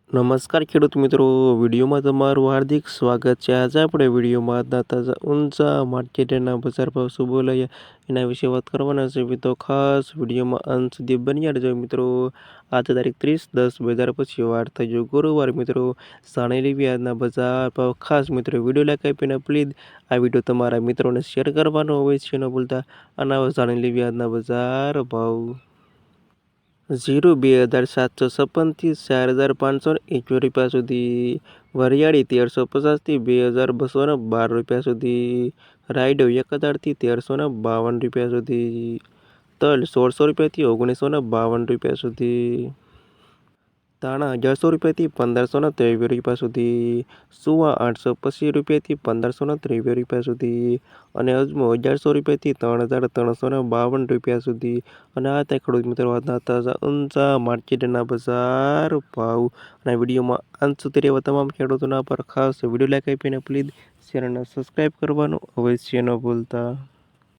નમસ્કાર ખેડૂત મિત્રો, વિડીયોમાં તમારું હાર્દિક સ્વાગત છે. આજે આપણે વિડીયોમાં આજના તાજા ઊંચા માર્કેટના બજાર ભાવ શું બોલાયા એના વિશે વાત કરવાના છે. તો ખાસ વિડીયોમાં અંત સુધી બન્યા રહેજો મિત્રો. આજે તારીખ 30/10/2025 વાર થઈ ગયો ગુરુવાર મિત્રો. જાણી લેવી આજના બજાર ભાવ. ખાસ મિત્રો વિડીયો લાઈક આપીને પ્લીઝ આ વિડીયો તમારા મિત્રોને શેર કરવાનો હોય છે ન ભૂલતા. અને હવે જાણી લેવી આજના બજાર ભાવ. જીરું 2756 થી 4521 રૂપિયા સુધી, વરિયાળી 1350 થી 2212 રૂપિયા સુધી, રાયડો 1000 થી 1352 રૂપિયા સુધી, તલ 1600 રૂપિયાથી 1952 રૂપિયા સુધી, ધાણા 1100 રૂપિયાથી 1523 રૂપિયા સુધી, સુવા 825 રૂપિયાથી 1523 રૂપિયા સુધી, અને અજમો 1100 રૂપિયાથી 3352 રૂપિયા સુધી. અને આ ત્યાં ખેડૂત મિત્રો આજના તાજા ઊંચા માર્કેટના બજાર ભાવ. અને વિડીયોમાં અંત સુધી રહેવા તમામ ખેડૂતોના પર ખાસ વિડીયો લાઈક આપીને પ્લીઝ ચેનલને સબસ્ક્રાઈબ કરવાનું અવશ્ય ન ભૂલતા.